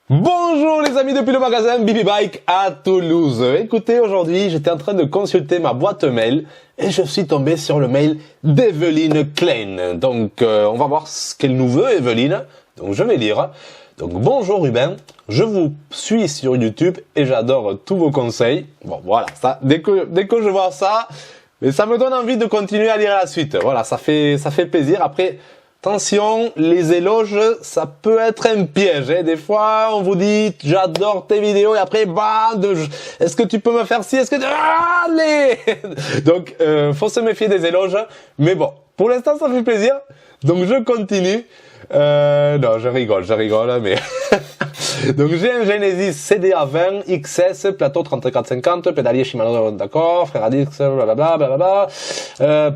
Bonjour les amis depuis le magasin Bibi Bike à Toulouse. Écoutez, aujourd'hui j'étais en train de consulter ma boîte mail et je suis tombé sur le mail d'Evelyne Klein. Donc on va voir ce qu'elle nous veut Evelyne. Donc je vais lire. Donc bonjour Ruben, je vous suis sur YouTube et j'adore tous vos conseils. Bon voilà, ça, dès que je vois ça, mais ça me donne envie de continuer à lire la suite. Voilà, ça fait plaisir. Après, attention, les éloges, ça peut être un piège. Hein. Des fois, on vous dit, j'adore tes vidéos, et après, est-ce que tu peux me faire ci, est-ce que allez. Donc, faut se méfier des éloges. Mais bon, pour l'instant, ça fait plaisir. Donc, je continue. Non, je rigole, mais... Donc, j'ai un Genesis CDA 20 XS, plateau 3450, pédalier Shimano, d'accord, Freradix, blablabla.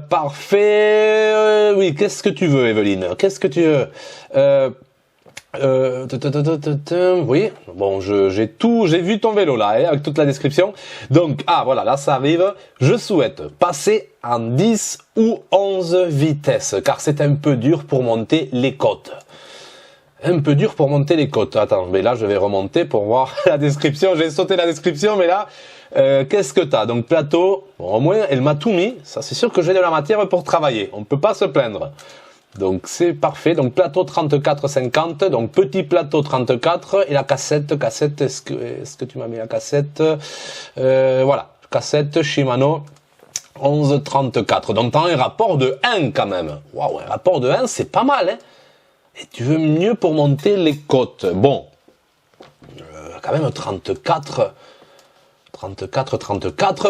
Parfait. Oui, qu'est-ce que tu veux, Evelyne? Qu'est-ce que tu veux? Oui, bon, j'ai vu ton vélo là, hein, avec toute la description. Donc, voilà, là ça arrive. Je souhaite passer en 10 ou 11 vitesses, car c'est un peu dur pour monter les côtes. Attends, mais là je vais remonter pour voir la description. J'ai sauté la description, mais là, qu'est-ce que t'as? Donc plateau, bon, au moins elle m'a tout mis. Ça c'est sûr que j'ai de la matière pour travailler. On ne peut pas se plaindre. Donc c'est parfait. Donc plateau 34-50. Donc petit plateau 34 et la cassette. Est-ce que tu m'as mis la cassette? Voilà, cassette Shimano 11-34. Donc t'as un rapport de 1 quand même. Waouh, un rapport de 1, c'est pas mal, hein. Et tu veux mieux pour monter les côtes. Bon, quand même 34,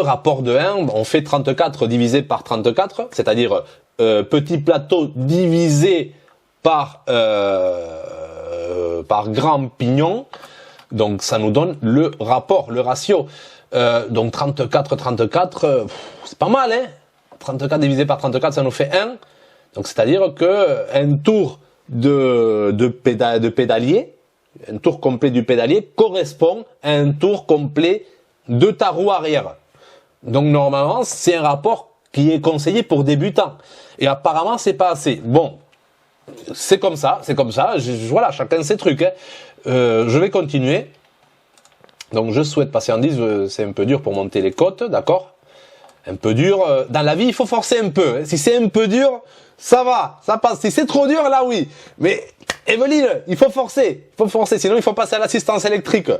rapport de 1, on fait 34 divisé par 34, c'est-à-dire petit plateau divisé par grand pignon, donc ça nous donne le rapport, le ratio. Donc 34, c'est pas mal, hein. 34 divisé par 34, ça nous fait 1, donc c'est-à-dire que un tour de pédalier, un tour complet du pédalier correspond à un tour complet de ta roue arrière. Donc normalement, c'est un rapport qui est conseillé pour débutants. Et apparemment, c'est pas assez. Bon, c'est comme ça. Voilà, chacun ses trucs. Hein. Je vais continuer. Donc je souhaite passer en 10, c'est un peu dur pour monter les côtes, d'accord? Un peu dur. Dans la vie, il faut forcer un peu. Hein. Si c'est un peu dur, ça va, ça passe. Si c'est trop dur, là oui. Mais Evelyne, il faut forcer. Sinon, il faut passer à l'assistance électrique.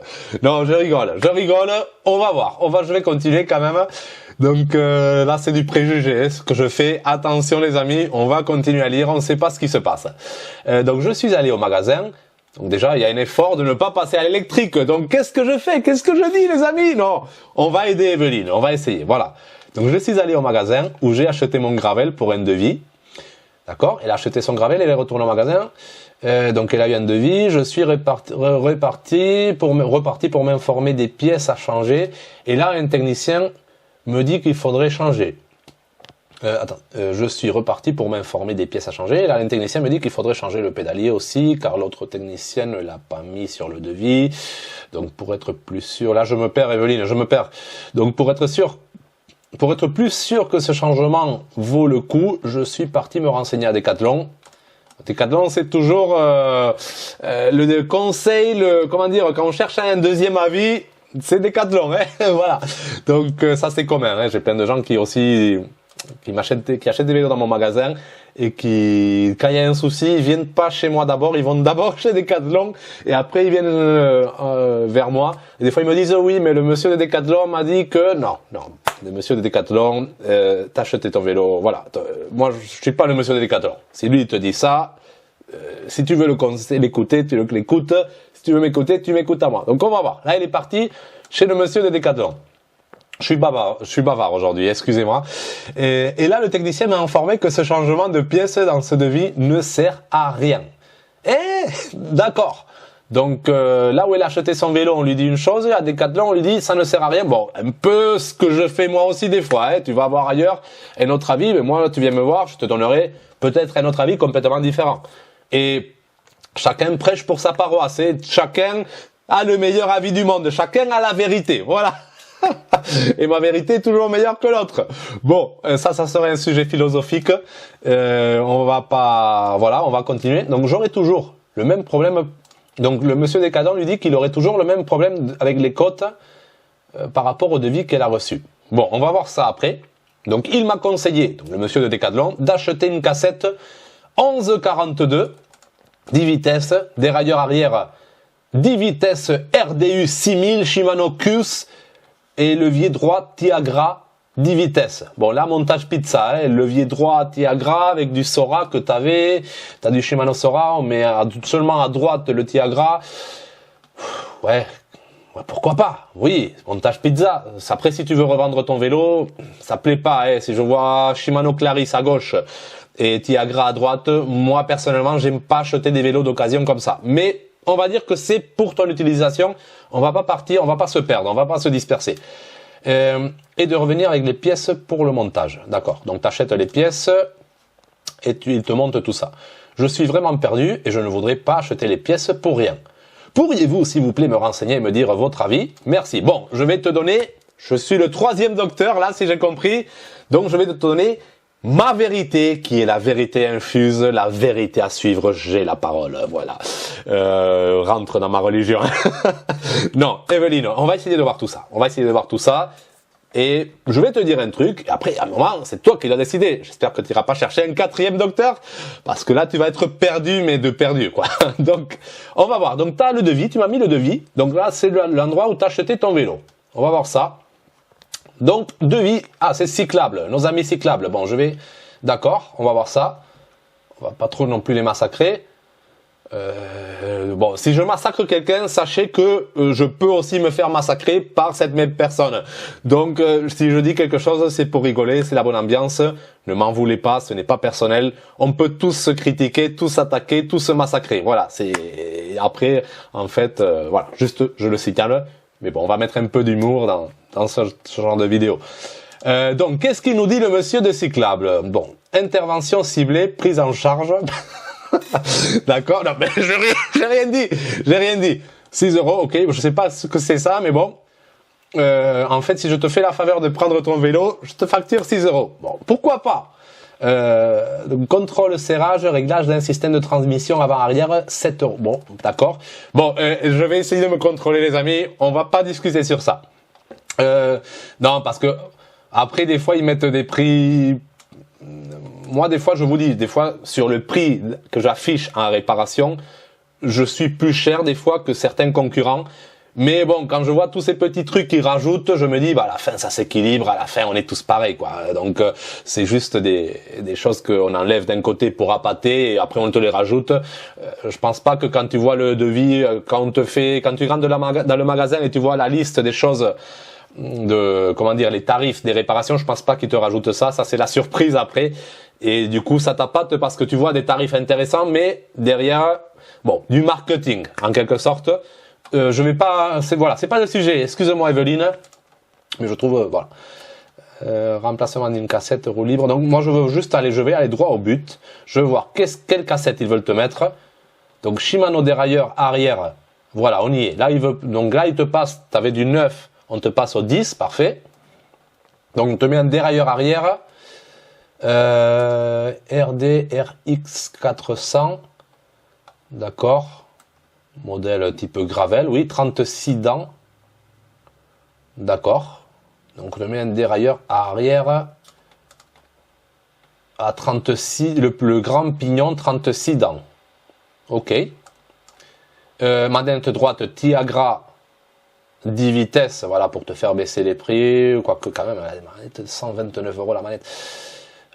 Non, je rigole. On va voir. Je vais continuer quand même. Donc là, c'est du préjugé hein, ce que je fais. Attention les amis, on va continuer à lire. On ne sait pas ce qui se passe. Donc je suis allé au magasin. Donc déjà, il y a un effort de ne pas passer à l'électrique. Donc qu'est-ce que je fais? Qu'est-ce que je dis les amis? Non, on va aider Evelyne. On va essayer. Voilà. Donc je suis allé au magasin où j'ai acheté mon gravel pour un devis. D'accord? Elle a acheté son gravel, elle est retournée au magasin. Donc elle a eu un devis. Je suis reparti pour m'informer des pièces à changer. Et là, un technicien me dit qu'il faudrait changer. Je suis reparti pour m'informer des pièces à changer. Et là, un technicien me dit qu'il faudrait changer le pédalier aussi, car l'autre technicien ne l'a pas mis sur le devis. Donc pour être plus sûr, là je me perds Evelyne, Donc pour être plus sûr que ce changement vaut le coup, je suis parti me renseigner à Decathlon. Decathlon, c'est toujours le conseil, quand on cherche un deuxième avis, c'est Decathlon, hein. Voilà. Donc ça c'est commun, hein. J'ai plein de gens qui achètent des vélos dans mon magasin et qui, quand il y a un souci, ils viennent pas chez moi d'abord, ils vont d'abord chez Decathlon et après ils viennent vers moi. Et des fois ils me disent oui, mais le monsieur de Decathlon m'a dit que non. Le monsieur de Decathlon, t'as acheté ton vélo, voilà. Moi, je suis pas le monsieur de Decathlon. Si lui il te dit ça, si tu veux l'écouter, tu l'écoutes. Si tu veux m'écouter, tu m'écoutes à moi. Donc on va voir. Là, il est parti chez le monsieur de Decathlon. Je suis bavard aujourd'hui, excusez-moi. Et là, le technicien m'a informé que ce changement de pièce dans ce devis ne sert à rien. D'accord. Donc là où elle a acheté son vélo, on lui dit une chose, et à Decathlon, on lui dit ça ne sert à rien. Bon, un peu ce que je fais moi aussi des fois. Hein. Tu vas avoir ailleurs un autre avis, mais moi, tu viens me voir, je te donnerai peut-être un autre avis complètement différent. Et chacun prêche pour sa paroisse. Et chacun a le meilleur avis du monde. Chacun a la vérité. Voilà. Et ma vérité est toujours meilleure que l'autre. Bon, ça serait un sujet philosophique. On va continuer. Donc j'aurai toujours le même problème Donc le monsieur Decathlon lui dit qu'il aurait toujours le même problème avec les côtes par rapport au devis qu'elle a reçu. Bon, on va voir ça après. Donc il m'a conseillé, donc le monsieur de Decathlon, d'acheter une cassette 1142, 10 vitesses, dérailleur arrière 10 vitesses RDU 6000 Shimano Cus et levier droit Tiagra 10 vitesses. Bon là montage pizza, hein, levier droit Tiagra avec du Sora que t'as du Shimano Sora, on met seulement à droite le Tiagra. Ouais, pourquoi pas? Oui, montage pizza. Après si tu veux revendre ton vélo, ça plaît pas. Hein. Si je vois Shimano Clarisse à gauche et Tiagra à droite, moi personnellement j'aime pas acheter des vélos d'occasion comme ça. Mais on va dire que c'est pour ton utilisation, on va pas partir, on va pas se perdre, on va pas se disperser. Et de revenir avec les pièces pour le montage. D'accord. Donc tu achètes les pièces et il te monte tout ça. Je suis vraiment perdu et je ne voudrais pas acheter les pièces pour rien. Pourriez-vous, s'il vous plaît, me renseigner et me dire votre avis? Merci. Bon, je vais te donner, je suis le 3e docteur là, si j'ai compris. Donc je vais te donner ma vérité, qui est la vérité infuse, la vérité à suivre, j'ai la parole, voilà. Rentre dans ma religion. Non, Evelyne, on va essayer de voir tout ça. On va essayer de voir tout ça. Et je vais te dire un truc, et après, à un moment, c'est toi qui l'as décidé. J'espère que tu n'iras pas chercher un 4e docteur, parce que là, tu vas être perdu, mais de perdu, quoi. Donc, on va voir. Donc, tu as le devis, tu m'as mis le devis. Donc là, c'est l'endroit où tu as acheté ton vélo. On va voir ça. Donc, devis, c'est cyclable, nos amis cyclables. Bon, d'accord, on va voir ça. On va pas trop non plus les massacrer. Bon, si je massacre quelqu'un, sachez que je peux aussi me faire massacrer par cette même personne. Donc, si je dis quelque chose, c'est pour rigoler, c'est la bonne ambiance. Ne m'en voulez pas, ce n'est pas personnel. On peut tous se critiquer, tous s'attaquer, tous se massacrer. Voilà, c'est après, en fait, voilà, juste, je le signale. Mais bon, on va mettre un peu d'humour dans ce genre de vidéo. Donc, qu'est-ce qu'il nous dit le monsieur de cyclable? Bon, intervention ciblée, prise en charge. D'accord, non mais j'ai rien dit. 6 €, ok, je sais pas ce que c'est ça, mais bon. En fait, si je te fais la faveur de prendre ton vélo, je te facture 6 €. Bon, pourquoi pas? Donc, contrôle serrage, réglage d'un système de transmission avant-arrière, 7 €. Bon, d'accord. Bon, je vais essayer de me contrôler, les amis. On va pas discuter sur ça. Non, parce que après, des fois, ils mettent des prix. Moi, des fois, je vous dis, des fois, sur le prix que j'affiche en réparation, je suis plus cher des fois que certains concurrents. Mais bon, quand je vois tous ces petits trucs qu'ils rajoutent, je me dis, bah, à la fin, ça s'équilibre, à la fin, on est tous pareils, quoi. Donc, c'est juste des choses qu'on enlève d'un côté pour appâter et après on te les rajoute. Je pense pas que quand tu vois le devis, quand tu rentres dans le magasin et tu vois la liste des choses, les tarifs des réparations, je pense pas qu'ils te rajoutent ça. Ça, c'est la surprise après. Et du coup, ça t'appâte parce que tu vois des tarifs intéressants, mais derrière, bon, du marketing, en quelque sorte. Je vais pas, c'est pas le sujet. Excuse-moi, Evelyne, mais je trouve, voilà. Remplacement d'une cassette roue libre. Donc, moi, je vais aller droit au but. Je veux voir quelle cassette ils veulent te mettre. Donc, Shimano dérailleur arrière. Voilà, on y est. Là, il te passe, t'avais du 9, on te passe au 10, parfait. Donc, on te met un dérailleur arrière. RD RX 400, d'accord, modèle type Gravel, oui, 36 dents, d'accord, donc on met un dérailleur arrière à 36, le grand pignon 36 dents, ok, manette droite Tiagra 10 vitesses, voilà, pour te faire baisser les prix, quoique quand même, la manette 129 € la manette.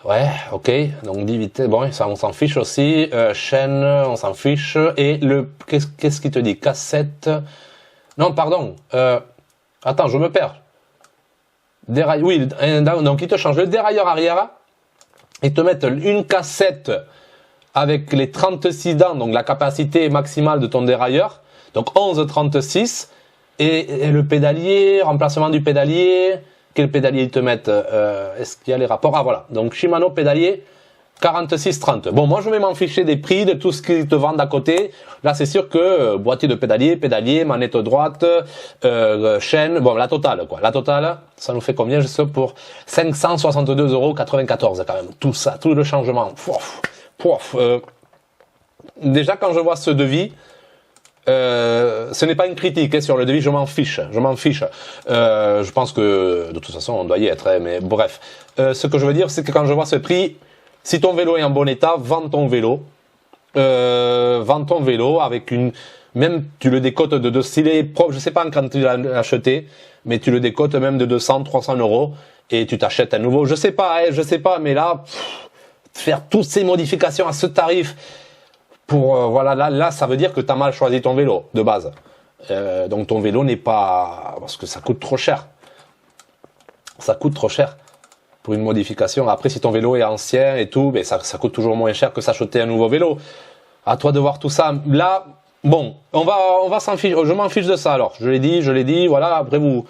Ouais, ok, donc 10 vitesses, bon, ça on s'en fiche aussi, chaîne, on s'en fiche, et qu'est-ce qu'il te dit? Cassette, non, pardon, attends, je me perds. Oui, donc il te change le dérailleur arrière, ils te mettent une cassette avec les 36 dents, donc la capacité maximale de ton dérailleur, donc 11,36, et le pédalier, remplacement du pédalier. Quel pédalier ils te mettent? Est-ce qu'il y a les rapports? Ah voilà, donc Shimano pédalier 46,30. Bon, moi je vais m'en ficher des prix, de tout ce qu'ils te vendent à côté. Là c'est sûr que boîtier de pédalier, manette droite, chaîne, bon la totale quoi. La totale, ça nous fait combien? Je sais pour 562,94 € quand même. Tout ça, tout le changement. Déjà quand je vois ce devis, ce n'est pas une critique hein, sur le devis, je m'en fiche, je pense que de toute façon on doit y être, hein, mais bref. Ce que je veux dire, c'est que quand je vois ce prix, si ton vélo est en bon état, vends ton vélo. Avec une, même tu le décotes de s'il est propre, je sais pas quand tu l'as acheté, mais tu le décotes même de 200, 300 euros et tu t'achètes un nouveau. Je sais pas, mais là, faire toutes ces modifications à ce tarif pour, voilà, là, ça veut dire que tu as mal choisi ton vélo de base. Donc ton vélo n'est pas, parce que ça coûte trop cher. Ça coûte trop cher pour une modification. Après, si ton vélo est ancien et tout, mais ça coûte toujours moins cher que s'acheter un nouveau vélo. À toi de voir tout ça. Là, bon, on va s'en ficher. Je m'en fiche de ça alors. Je l'ai dit, voilà. Après, vous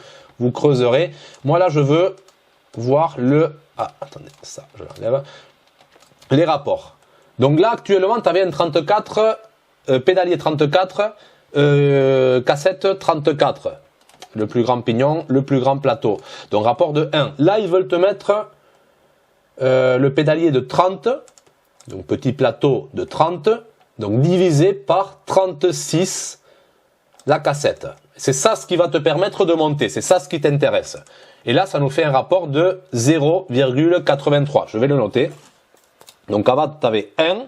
creuserez. Moi, là, je veux voir attendez, ça, je l'enlève. Les rapports. Donc là, actuellement, tu avais un 34, pédalier 34, cassette 34. Le plus grand pignon, le plus grand plateau. Donc rapport de 1. Là, ils veulent te mettre le pédalier de 30, donc petit plateau de 30, donc divisé par 36 la cassette. C'est ça ce qui va te permettre de monter, c'est ça ce qui t'intéresse. Et là, ça nous fait un rapport de 0,83. Je vais le noter. Donc avant, tu avais 1,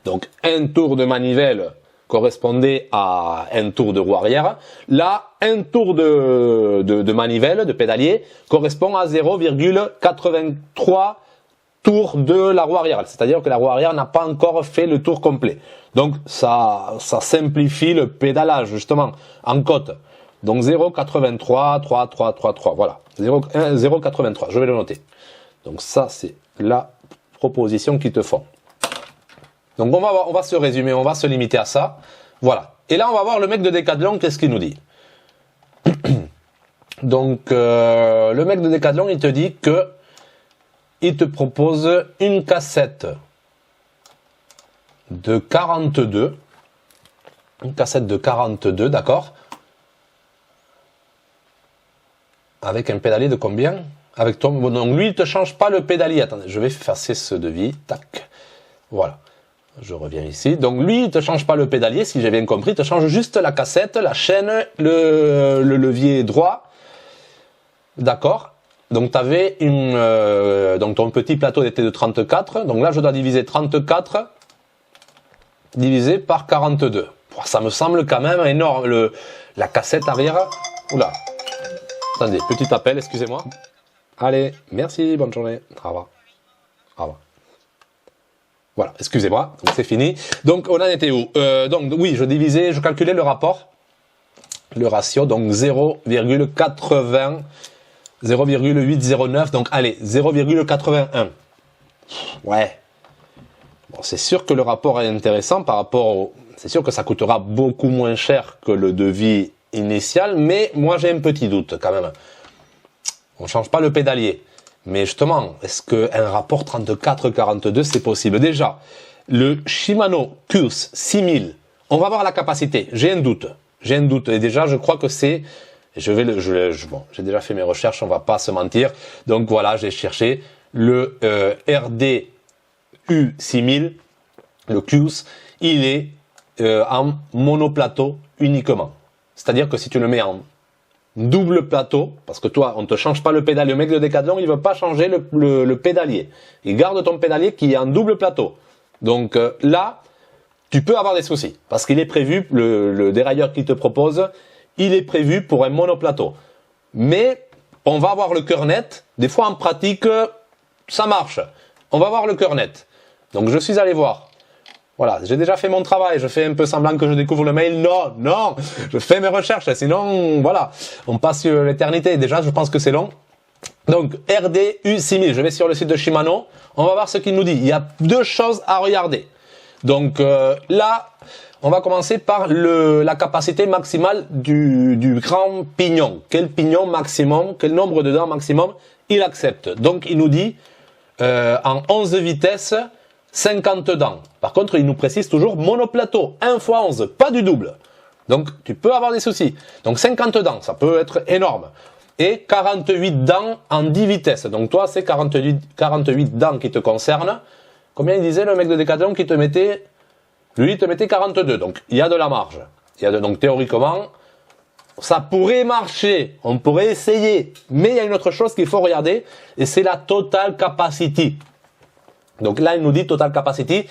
donc un tour de manivelle correspondait à un tour de roue arrière. Là, un tour de manivelle, de pédalier, correspond à 0,83 tours de la roue arrière. C'est-à-dire que la roue arrière n'a pas encore fait le tour complet. Donc, ça simplifie le pédalage, justement, en côte. Donc, 0,83, 3, 3, 3, 3. Voilà. 0,83. Je vais le noter. Donc, ça, c'est la proposition qu'ils te font. Donc on va se résumer, on va se limiter à ça. Voilà. Et là, on va voir le mec de Decathlon, qu'est-ce qu'il nous dit. Donc, le mec de Decathlon, il te dit que il te propose une cassette de 42. Une cassette de 42, d'accord. Avec un pédalier de combien? Avec ton... Donc lui, il te change pas le pédalier. Attendez, je vais effacer ce devis. Tac. Voilà. Je reviens ici. Donc lui, il te change pas le pédalier, si j'ai bien compris, il te change juste la cassette, la chaîne, le levier droit. D'accord. Donc tu avais donc ton petit plateau était de 34. Donc là, je dois diviser 34 divisé par 42. Ça me semble quand même énorme. La cassette arrière. Oula. Attendez, petit appel, excusez-moi. Allez, merci, bonne journée. Au revoir. Au revoir. Voilà, excusez-moi, donc c'est fini. Donc on en était où? Donc oui, je calculais le rapport, le ratio, donc 0,80, 0,809, donc allez, 0,81. Ouais. Bon, c'est sûr que le rapport est intéressant par rapport au... C'est sûr que ça coûtera beaucoup moins cher que le devis initial, mais moi j'ai un petit doute quand même. On ne change pas le pédalier. Mais justement, est-ce qu'un rapport 34-42, c'est possible? Déjà, le Shimano Pulse 6000, on va voir la capacité. J'ai un doute. Et déjà, je crois que c'est... Bon, j'ai déjà fait mes recherches, on va pas se mentir. Donc voilà, j'ai cherché le RD U6000, le Pulse, il est en monoplateau uniquement. C'est-à-dire que si tu le mets en double plateau, parce que toi, on ne te change pas le pédalier. Le mec de Decathlon, il veut pas changer le pédalier. Il garde ton pédalier qui est en double plateau. Donc là, tu peux avoir des soucis. Parce qu'il est prévu, le dérailleur qu'il te propose, il est prévu pour un monoplateau. Mais on va avoir le cœur net. Des fois, en pratique, ça marche. On va voir le cœur net. Donc je suis allé voir. Voilà, j'ai déjà fait mon travail, je fais un peu semblant que je découvre le mail. Non, je fais mes recherches, sinon, voilà, on passe l'éternité. Déjà, je pense que c'est long. Donc, RDU6000, je vais sur le site de Shimano, on va voir ce qu'il nous dit. Il y a deux choses à regarder. Donc là, on va commencer par la capacité maximale du grand pignon. Quel pignon maximum, quel nombre de dents maximum il accepte. Donc, il nous dit, en 11 vitesses, 50 dents. Par contre, il nous précise toujours monoplateau, 1 x 11, pas du double. Donc, tu peux avoir des soucis. Donc, 50 dents, ça peut être énorme. Et 48 dents en 10 vitesses. Donc, toi, c'est 48 dents qui te concernent. Combien il disait le mec de Decathlon qui te mettait... Lui, il te mettait 42. Donc, il y a de la marge. Donc théoriquement, ça pourrait marcher, on pourrait essayer. Mais il y a une autre chose qu'il faut regarder, et c'est la total capacity. Donc là, il nous dit total capacity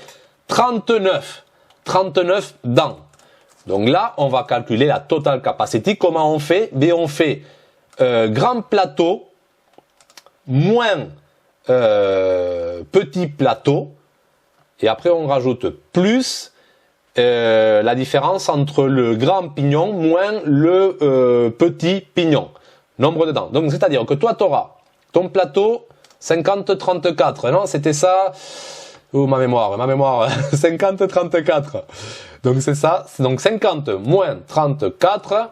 39. 39 dents. Donc là, on va calculer la total capacity. Comment on fait? Bien, on fait grand plateau moins petit plateau. Et après, on rajoute plus la différence entre le grand pignon moins le petit pignon. Nombre de dents. Donc, c'est-à-dire que toi, tu auras ton plateau 50-34. Non, c'était ça. Oh, ma mémoire. 50-34. Donc, c'est ça. Donc, 50 moins 34,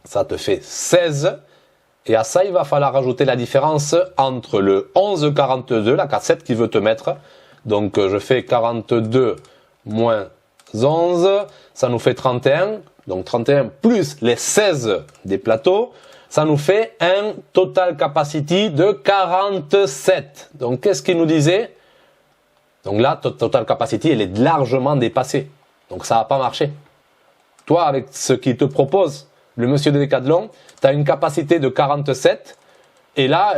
ça te fait 16. Et à ça, il va falloir rajouter la différence entre le 11-42, la cassette qui veut te mettre. Donc, je fais 42 moins 11, ça nous fait 31. Donc, 31 plus les 16 des plateaux, ça nous fait un total capacity de 47. Donc, qu'est-ce qu'il nous disait? Donc là, total capacity, elle est largement dépassée. Donc, ça va pas marcher. Toi, avec ce qu'il te propose, le monsieur de Decathlon, tu as une capacité de 47. Et là,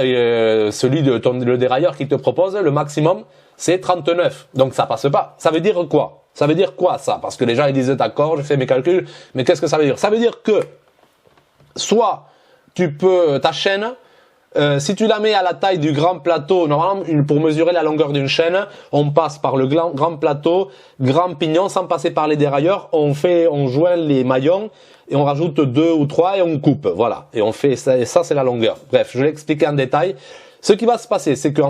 celui de le dérailleur qui te propose, le maximum, c'est 39. Donc, ça passe pas. Ça veut dire quoi? Ça veut dire quoi, ça? Parce que les gens, ils disent, d'accord, je fais mes calculs, mais qu'est-ce que ça veut dire? Ça veut dire que, soit, tu peux, ta chaîne, si tu la mets à la taille du grand plateau, normalement, pour mesurer la longueur d'une chaîne, on passe par le grand plateau, grand pignon, sans passer par les dérailleurs, on joint les maillons, et on rajoute 2 ou 3 et on coupe, voilà. Et on fait ça, et ça, c'est la longueur. Bref, je vais l'expliquer en détail. Ce qui va se passer, c'est qu'en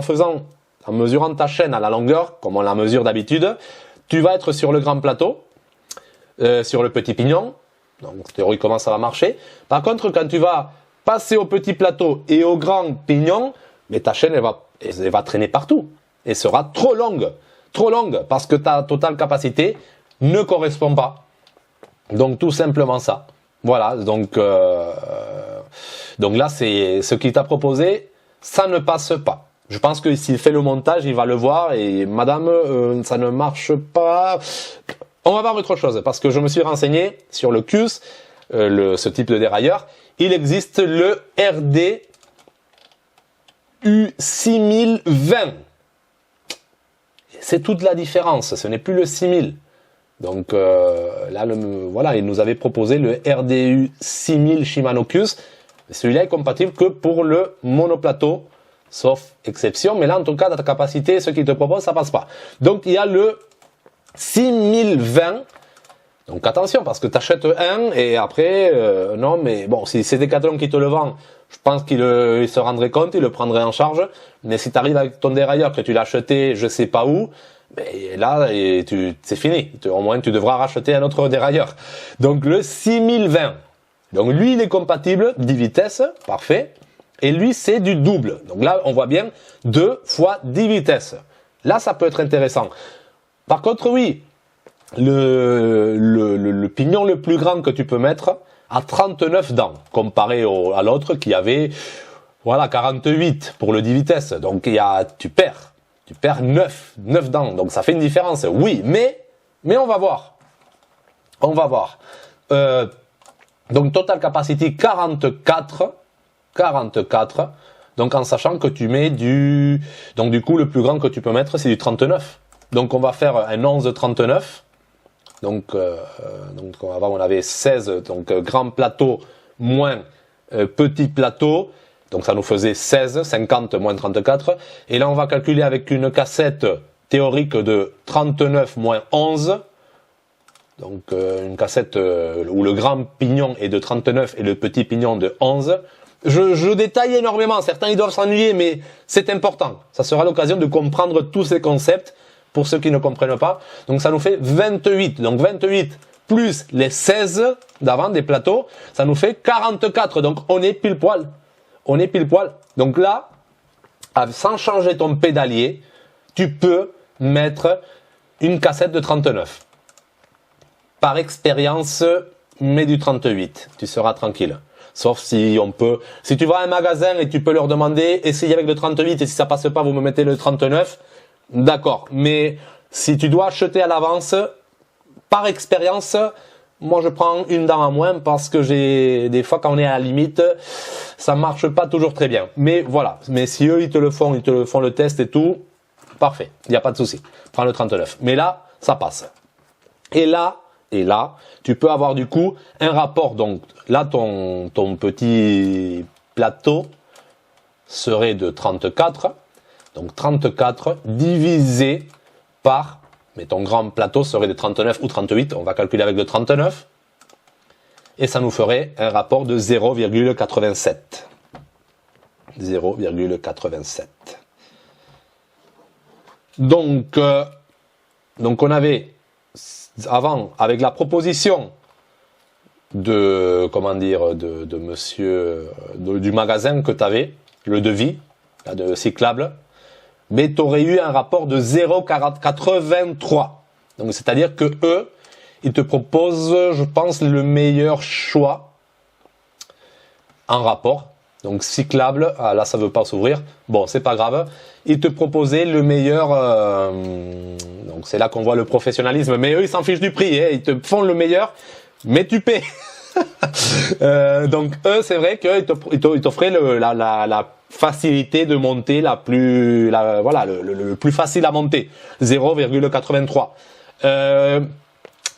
mesurant ta chaîne à la longueur, comme on la mesure d'habitude, tu vas être sur le grand plateau, sur le petit pignon. Donc, théoriquement, ça va marcher. Par contre, quand tu vas passer au petit plateau et au grand pignon, mais ta chaîne, elle va traîner partout. Et sera trop longue, parce que ta totale capacité ne correspond pas. Donc, tout simplement ça. Voilà, donc là, c'est ce qu'il t'a proposé, ça ne passe pas. Je pense que s'il fait le montage, il va le voir et madame, ça ne marche pas. On va voir autre chose parce que je me suis renseigné sur le CUS, ce type de dérailleur. Il existe le RDU6020. C'est toute la différence, ce n'est plus le 6000. Donc là, voilà, il nous avait proposé le RDU6000 Shimano CUS. Celui-là est compatible que pour le monoplateau. Sauf exception, mais là en tout cas, dans ta capacité, ce qu'il te propose, ça passe pas. Donc il y a le 6020. Donc attention, parce que tu achètes un et après, non, mais bon, si c'est Decathlon qui te le vend, je pense qu'il se rendrait compte, il le prendrait en charge. Mais si tu arrives avec ton dérailleur, que tu l'as acheté je sais pas où, ben là, c'est fini. Au moins, tu devras racheter un autre dérailleur. Donc le 6020. Donc lui, il est compatible 10 vitesses, parfait. Et lui, c'est du double. Donc là, on voit bien 2 fois 10 vitesses. Là, ça peut être intéressant. Par contre, oui, le pignon le plus grand que tu peux mettre a 39 dents, comparé à l'autre qui avait, voilà, 48 pour le 10 vitesses. Donc tu perds 9 dents. Donc ça fait une différence. Oui, mais on va voir. On va voir. Donc total capacity 44. Donc en sachant que tu mets donc du coup le plus grand que tu peux mettre c'est du 39. Donc on va faire un 11-39. Donc avant on avait 16, donc grand plateau moins petit plateau. Donc ça nous faisait 16, 50 moins 34. Et là on va calculer avec une cassette théorique de 39 moins 11. Donc une cassette où le grand pignon est de 39 et le petit pignon de 11. Je détaille énormément, certains ils doivent s'ennuyer, mais c'est important. Ça sera l'occasion de comprendre tous ces concepts pour ceux qui ne comprennent pas. Donc ça nous fait 28. Donc 28 plus les 16 d'avant des plateaux, ça nous fait 44. Donc on est pile poil. Donc là, sans changer ton pédalier, tu peux mettre une cassette de 39. Par expérience, mets du 38. Tu seras tranquille. Sauf si tu vas à un magasin et tu peux leur demander, essayez avec le 38 et si ça passe pas, vous me mettez le 39. D'accord. Mais si tu dois acheter à l'avance, par expérience, Moi, je prends une dent à moins parce que des fois, quand on est à la limite, ça marche pas toujours très bien. Mais voilà. Mais si eux, ils te le font le test et tout, parfait. Il n'y a pas de souci. Prends le 39. Mais là, ça passe. Et là, tu peux avoir du coup un rapport. Donc là, ton petit plateau serait de 34. Donc 34 divisé par, mais ton grand plateau serait de 39 ou 38. On va calculer avec le 39. Et ça nous ferait un rapport de 0,87. 0,87. Donc on avait avant, avec la proposition de monsieur du magasin que tu avais, le devis là, de cyclable, mais tu aurais eu un rapport de 0,83. Donc c'est-à-dire que eux, ils te proposent, je pense, le meilleur choix en rapport. Donc cyclable, ah, là ça veut pas s'ouvrir. Bon, c'est pas grave. Ils te proposaient le meilleur. Donc c'est là qu'on voit le professionnalisme. Mais eux, ils s'en fichent du prix. Hein. Ils te font le meilleur, mais tu paies. Donc eux, c'est vrai qu'ils t'offraient la facilité de monter le plus facile à monter. 0,83.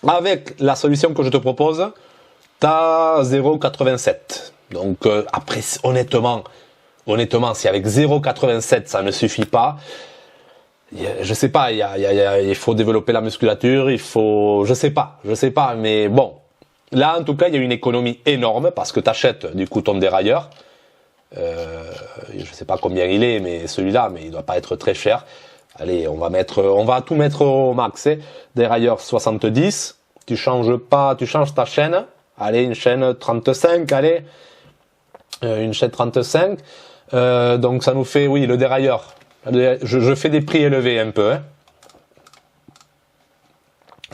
Avec la solution que je te propose, t'as 0,87. Donc après, honnêtement, si avec 0,87 ça ne suffit pas, je sais pas, il faut développer la musculature, je sais pas, mais bon, là en tout cas il y a une économie énorme parce que tu achètes du coup ton dérailleur, je sais pas combien il est, mais celui-là, mais il doit pas être très cher. Allez, on va tout mettre au max, hein. Dérailleur 70, tu changes ta chaîne, allez une chaîne 35, allez. Une chaîne 35, donc ça nous fait, oui, le dérailleur. Je fais des prix élevés un peu. Hein.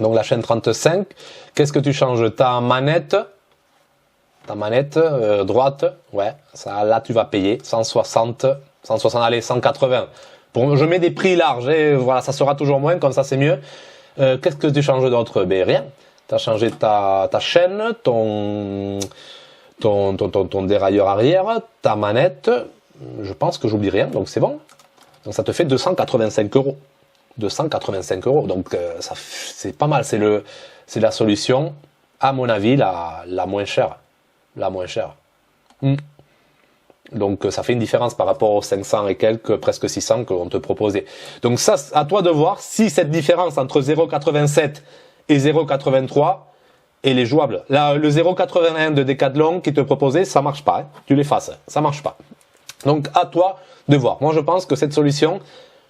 Donc la chaîne 35, qu'est-ce que tu changes? Ta manette droite, ouais, ça, là tu vas payer 160, allez, 180. Je mets des prix larges, et voilà, ça sera toujours moins, comme ça c'est mieux. Qu'est-ce que tu changes d'autre? Ben rien. Tu as changé ta chaîne, ton dérailleur arrière, ta manette, je pense que j'oublie rien, donc c'est bon. Donc ça te fait 285 euros. 285 euros, donc ça c'est pas mal, c'est la solution, à mon avis, la moins chère. La moins chère. Donc ça fait une différence par rapport aux 500 et quelques, presque 600 qu'on te proposait. Donc ça, à toi de voir si cette différence entre 0,87 et 0,83 elle est jouable. Là, le 0,81 de Decathlon qui te proposait, ça marche pas. Hein. Tu l'effaces, ça marche pas. Donc à toi de voir. Moi je pense que cette solution,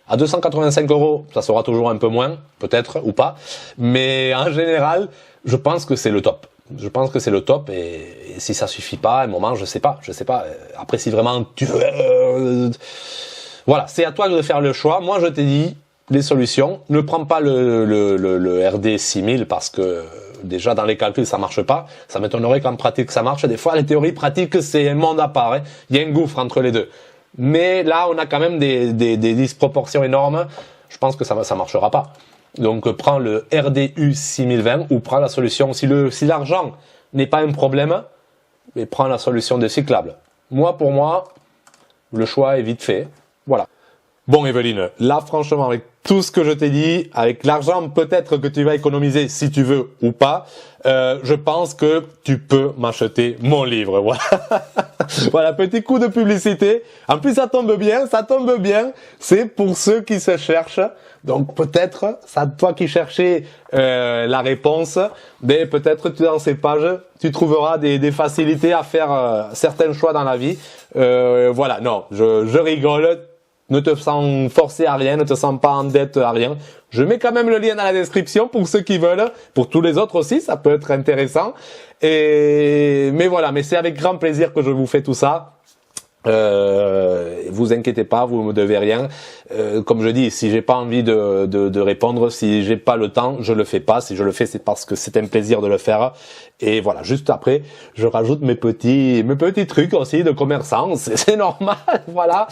à 285 euros, ça sera toujours un peu moins, peut-être, ou pas. Mais en général, je pense que c'est le top. Je pense que c'est le top et si ça suffit pas, à un moment, je sais pas. Après, si vraiment tu veux, voilà, c'est à toi de faire le choix. Moi, je t'ai dit les solutions. Ne prends pas le RD 6000 parce que déjà dans les calculs ça marche pas. Ça m'étonnerait qu'en pratique ça marche. Des fois, les théories pratiques c'est un monde à part. Hein. Il y a un gouffre entre les deux. Mais là, on a quand même des disproportions énormes. Je pense que ça marchera pas. Donc prends le RDU 6020 ou prends la solution, si l'argent n'est pas un problème, mais prends la solution de cyclable. Pour moi, le choix est vite fait. Voilà. Bon Evelyne, là franchement avec tout ce que je t'ai dit, avec l'argent peut-être que tu vas économiser si tu veux ou pas, je pense que tu peux m'acheter mon livre. Voilà. Voilà, petit coup de publicité. En plus ça tombe bien, c'est pour ceux qui se cherchent. Donc peut-être, ça toi qui cherchais la réponse, mais peut-être dans ces pages, tu trouveras des facilités à faire certains choix dans la vie. Voilà, non, je rigole. Ne te sens forcé à rien, ne te sens pas en dette à rien. Je mets quand même le lien dans la description pour ceux qui veulent. Pour tous les autres aussi, ça peut être intéressant. Mais voilà, mais c'est avec grand plaisir que je vous fais tout ça. Vous inquiétez pas, vous me devez rien. Comme je dis, si j'ai pas envie de répondre, si j'ai pas le temps, je le fais pas. Si je le fais, c'est parce que c'est un plaisir de le faire. Et voilà, juste après, je rajoute mes petits trucs aussi de commerçant. C'est normal, voilà.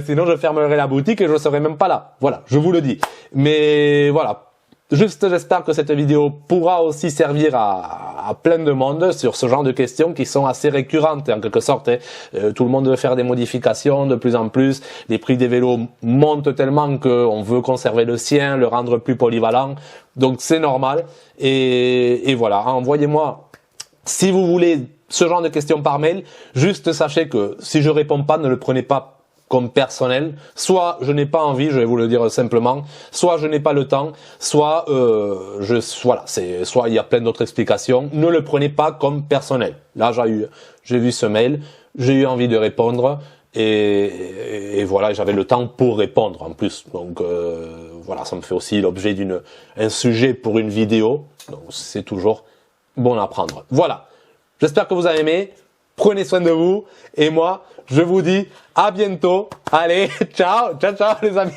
Sinon, je fermerai la boutique et je serai même pas là. Voilà, je vous le dis. Mais voilà. Juste, j'espère que cette vidéo pourra aussi servir à plein de monde sur ce genre de questions qui sont assez récurrentes en quelque sorte. Tout le monde veut faire des modifications de plus en plus. Les prix des vélos montent tellement qu'on veut conserver le sien, le rendre plus polyvalent. Donc c'est normal. Et voilà, envoyez-moi si vous voulez ce genre de questions par mail. Juste sachez que si je réponds pas, ne le prenez pas comme personnel, soit je n'ai pas envie, je vais vous le dire simplement, soit je n'ai pas le temps, soit soit il y a plein d'autres explications. Ne le prenez pas comme personnel. Là, j'ai vu ce mail, j'ai eu envie de répondre et voilà, j'avais le temps pour répondre en plus. Donc voilà, ça me fait aussi l'objet un sujet pour une vidéo. Donc c'est toujours bon à prendre. Voilà. J'espère que vous avez aimé. Prenez soin de vous. Et moi, je vous dis à bientôt. Allez, ciao, ciao, ciao les amis.